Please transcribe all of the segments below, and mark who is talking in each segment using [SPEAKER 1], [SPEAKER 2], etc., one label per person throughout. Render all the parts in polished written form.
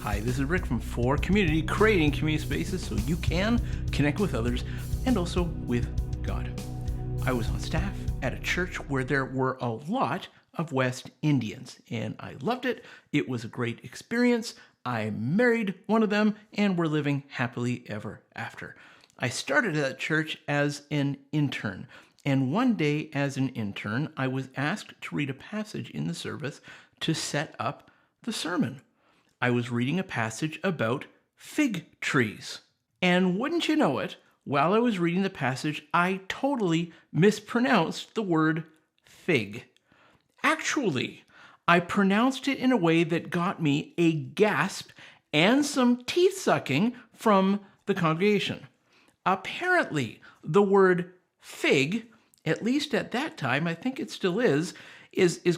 [SPEAKER 1] Hi, this is Rick from For Community, creating community spaces so you can connect with others and also with God. I was on staff at a church where there were a lot of West Indians, and I loved it. It was a great experience. I married one of them, and we're living happily ever after. I started at that church as an intern, and one day as an intern, I was asked to read a passage in the service to set up the sermon. I was reading a passage about fig trees. And wouldn't you know it, while I was reading the passage, I totally mispronounced the word fig. Actually, I pronounced it in a way that got me a gasp and some teeth sucking from the congregation. Apparently, the word fig, at least at that time, I think it still is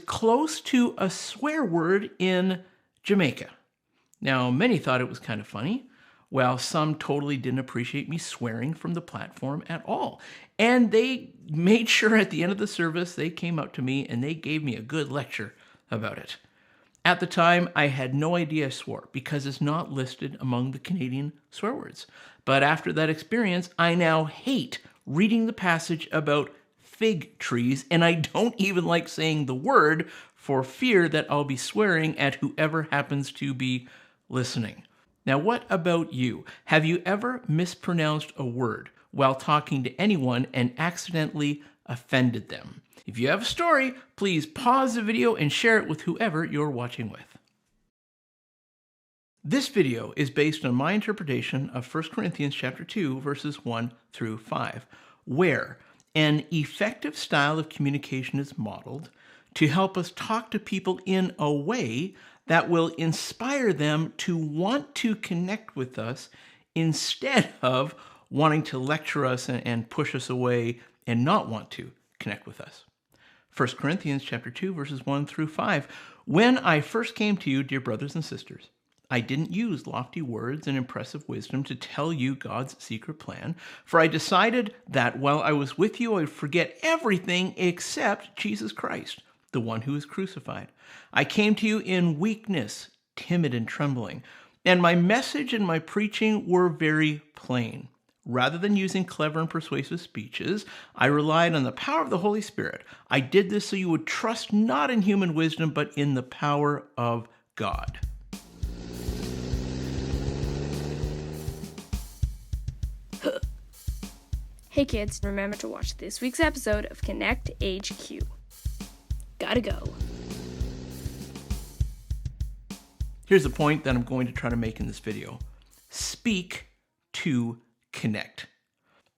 [SPEAKER 1] close to a swear word in Jamaica. Now, many thought it was kind of funny, while some totally didn't appreciate me swearing from the platform at all. And they made sure at the end of the service, they came up to me and they gave me a good lecture about it. At the time, I had no idea I swore because it's not listed among the Canadian swear words. But after that experience, I now hate reading the passage about fig trees, and I don't even like saying the word for fear that I'll be swearing at whoever happens to be listening. Now, what about you? Have you ever mispronounced a word while talking to anyone and accidentally offended them? If you have a story, please pause the video and share it with whoever you're watching with. This video is based on my interpretation of 1 Corinthians chapter 2, verses 1 through 5, where an effective style of communication is modeled to help us talk to people in a way that will inspire them to want to connect with us instead of wanting to lecture us and push us away and not want to connect with us. 1 Corinthians chapter 2, verses 1 through 5. When I first came to you, dear brothers and sisters, I didn't use lofty words and impressive wisdom to tell you God's secret plan, for I decided that while I was with you, I would forget everything except Jesus Christ, the one who is crucified. I came to you in weakness, timid and trembling, and my message and my preaching were very plain. Rather than using clever and persuasive speeches, I relied on the power of the Holy Spirit. I did this so you would trust not in human wisdom, but in the power of God.
[SPEAKER 2] Hey kids, remember to watch this week's episode of Connect HQ. Gotta go.
[SPEAKER 1] Here's the point that I'm going to try to make in this video. Speak to connect.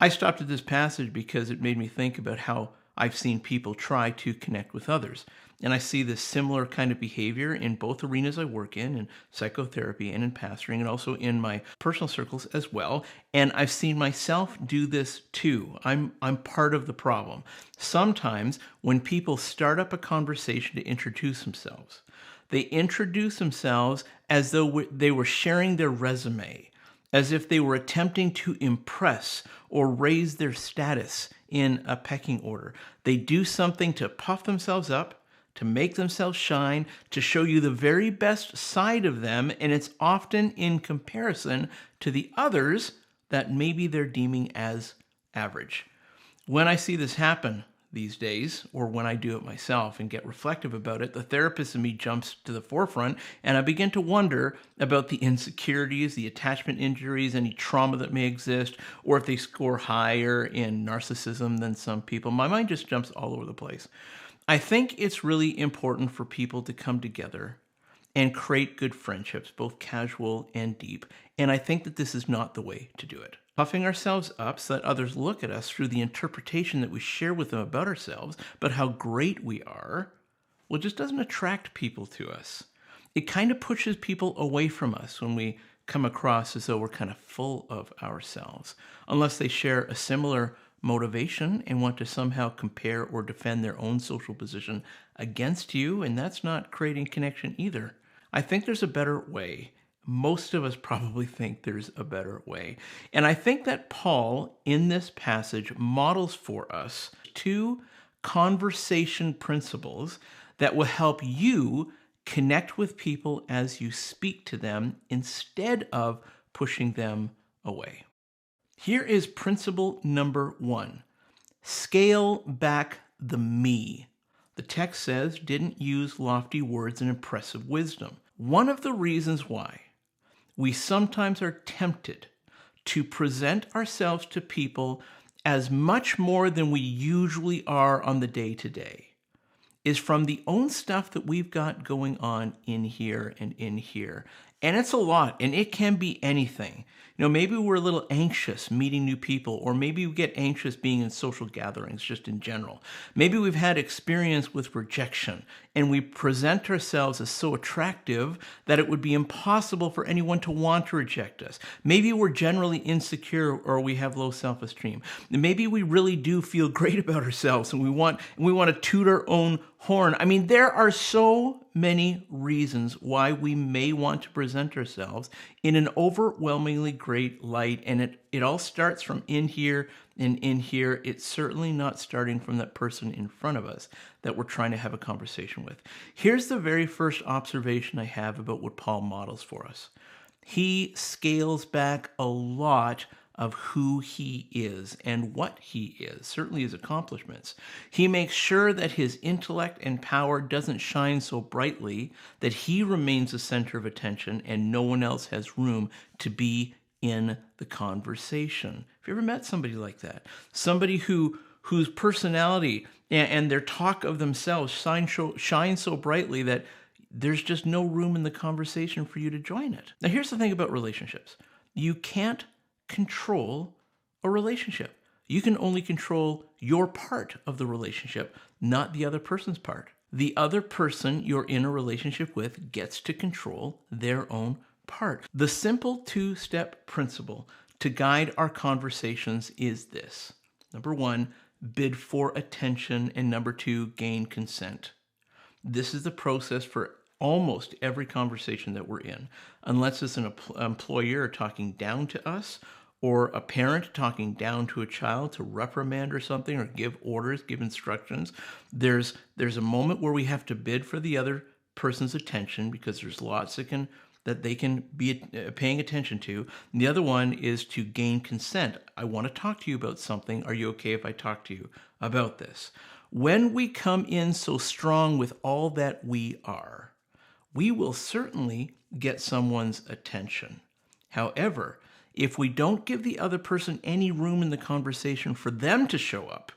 [SPEAKER 1] I stopped at this passage because it made me think about how I've seen people try to connect with others. And I see this similar kind of behavior in both arenas I work in psychotherapy and in pastoring, and also in my personal circles as well. And I've seen myself do this too. I'm part of the problem. Sometimes when people start up a conversation to introduce themselves, they introduce themselves as though they were sharing their resume, as if they were attempting to impress or raise their status in a pecking order. They do something to puff themselves up, to make themselves shine, to show you the very best side of them, and it's often in comparison to the others that maybe they're deeming as average. When I see this happen these days, or when I do it myself and get reflective about it, the therapist in me jumps to the forefront, and I begin to wonder about the insecurities, the attachment injuries, any trauma that may exist, or if they score higher in narcissism than some people. My mind just jumps all over the place. I think it's really important for people to come together and create good friendships, both casual and deep. And I think that this is not the way to do it. Puffing ourselves up so that others look at us through the interpretation that we share with them about ourselves, but how great we are, well, it just doesn't attract people to us. It kind of pushes people away from us when we come across as though we're kind of full of ourselves, unless they share a similar motivation and want to somehow compare or defend their own social position against you, and that's not creating connection either. I think there's a better way. Most of us probably think there's a better way. And I think that Paul, in this passage, models for us 2 conversation principles that will help you Connect with people as you speak to them instead of pushing them away. Here is principle number 1. Scale back the me. The text says, didn't use lofty words and impressive wisdom. One of the reasons why we sometimes are tempted to present ourselves to people as much more than we usually are on the day-to-day is from the own stuff that we've got going on in here and in here. And it's a lot, and it can be anything. Maybe we're a little anxious meeting new people, or maybe we get anxious being in social gatherings just in general. Maybe we've had experience with rejection, and we present ourselves as so attractive that it would be impossible for anyone to want to reject us. Maybe we're generally insecure, or we have low self-esteem. Maybe we really do feel great about ourselves, and we want to toot our own horn. There are so many reasons why we may want to present ourselves in an overwhelmingly great light, and it all starts from in here and in here. It's certainly not starting from that person in front of us that we're trying to have a conversation with. Here's the very first observation I have about what Paul models for us. He scales back a lot of who he is and what he is, certainly his accomplishments. He makes sure that his intellect and power doesn't shine so brightly that he remains the center of attention and no one else has room to be in the conversation. Have you ever met somebody like that? Somebody whose personality and their talk of themselves shine so brightly that there's just no room in the conversation for you to join it. Now, here's the thing about relationships. You can't control a relationship. You can only control your part of the relationship, not the other person's part. The other person you're in a relationship with gets to control their own part. The simple 2-step principle to guide our conversations is this. Number 1, bid for attention, and number 2, gain consent. This is the process for almost every conversation that we're in, unless it's an employer talking down to us, or a parent talking down to a child to reprimand or something, or give orders, give instructions. There's a moment where we have to bid for the other person's attention because there's lots that they can be paying attention to. And the other one is to gain consent. I want to talk to you about something. Are you okay if I talk to you about this? When we come in so strong with all that we are, we will certainly get someone's attention. However, if we don't give the other person any room in the conversation for them to show up,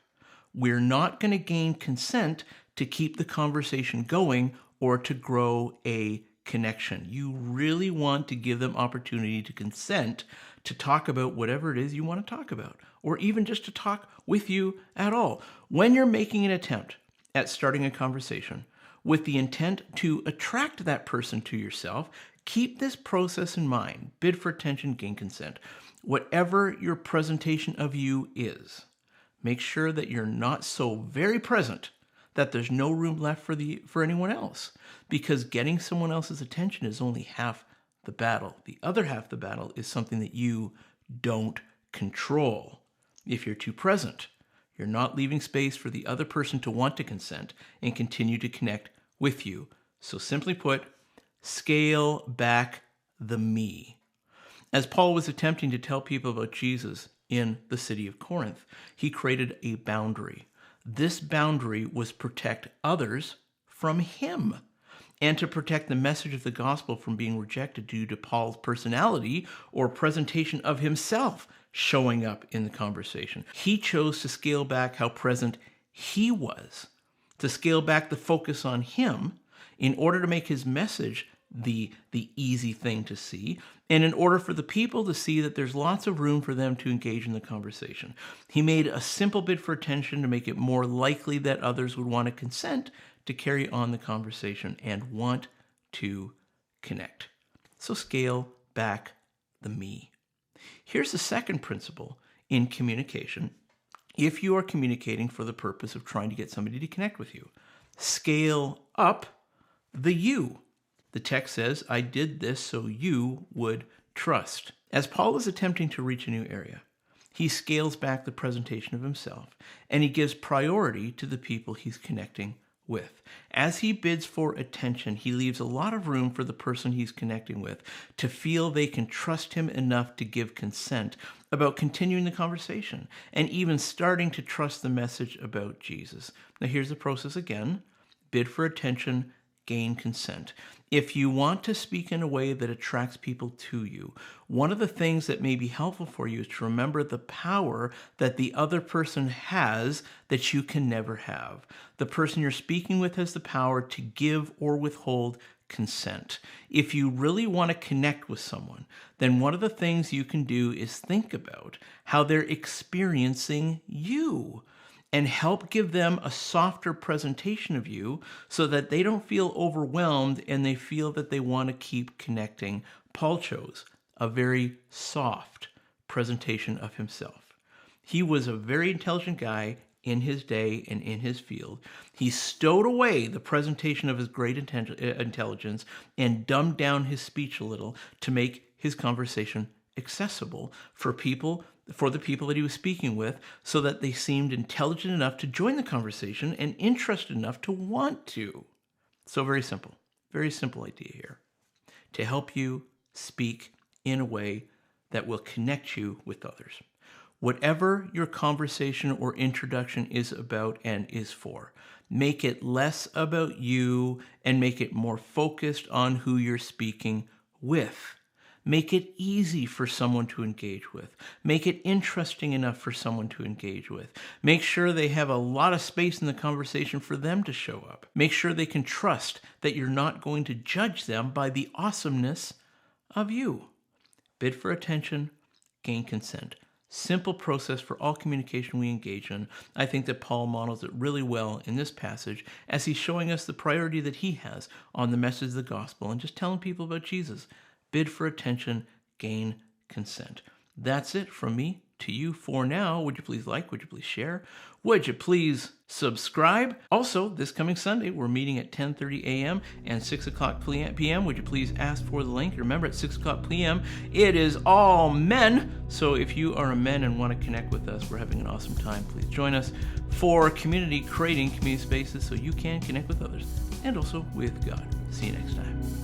[SPEAKER 1] we're not going to gain consent to keep the conversation going or to grow a connection. You really want to give them opportunity to consent to talk about whatever it is you want to talk about, or even just to talk with you at all. When you're making an attempt at starting a conversation with the intent to attract that person to yourself, keep this process in mind. Bid for attention, gain consent. Whatever your presentation of you is, make sure that you're not so very present that there's no room left for anyone else, because getting someone else's attention is only half the battle. The other half of the battle is something that you don't control. If you're too present, you're not leaving space for the other person to want to consent and continue to connect with you. So simply put, scale back the me. As Paul was attempting to tell people about Jesus in the city of Corinth, he created a boundary. This boundary was protect others from him and to protect the message of the gospel from being rejected due to Paul's personality or presentation of himself showing up in the conversation. He chose to scale back how present he was, to scale back the focus on him in order to make his message the easy thing to see, and in order for the people to see that there's lots of room for them to engage in the conversation. He made a simple bid for attention to make it more likely that others would want to consent to carry on the conversation and want to connect. So scale back the me. Here's the second principle in communication. If you are communicating for the purpose of trying to get somebody to connect with you, scale up the you. The text says, I did this so you would trust. As Paul is attempting to reach a new area, he scales back the presentation of himself, and he gives priority to the people he's connecting with. As he bids for attention, he leaves a lot of room for the person he's connecting with to feel they can trust him enough to give consent about continuing the conversation and even starting to trust the message about Jesus. Now here's the process again. Bid for attention, gain consent. If you want to speak in a way that attracts people to you, one of the things that may be helpful for you is to remember the power that the other person has that you can never have. The person you're speaking with has the power to give or withhold consent. If you really want to connect with someone, then one of the things you can do is think about how they're experiencing you, and help give them a softer presentation of you so that they don't feel overwhelmed and they feel that they want to keep connecting. Paul chose a very soft presentation of himself. He was a very intelligent guy in his day and in his field. He stowed away the presentation of his great intelligence and dumbed down his speech a little to make his conversation accessible for the people that he was speaking with, so that they seemed intelligent enough to join the conversation and interested enough to want to. So very simple idea here, to help you speak in a way that will connect you with others. Whatever your conversation or introduction is about and is for, make it less about you and make it more focused on who you're speaking with. Make it easy for someone to engage with. Make it interesting enough for someone to engage with. Make sure they have a lot of space in the conversation for them to show up. Make sure they can trust that you're not going to judge them by the awesomeness of you. Bid for attention, gain consent. Simple process for all communication we engage in. I think that Paul models it really well in this passage as he's showing us the priority that he has on the message of the gospel and just telling people about Jesus. Bid for attention, gain consent. That's it from me to you for now. Would you please like? Would you please share? Would you please subscribe? Also, this coming Sunday, we're meeting at 10:30 a.m. and 6 o'clock p.m. Would you please ask for the link? Remember, at 6 o'clock p.m., it is all men. So if you are a man and want to connect with us, we're having an awesome time. Please join us for creating community spaces so you can connect with others and also with God. See you next time.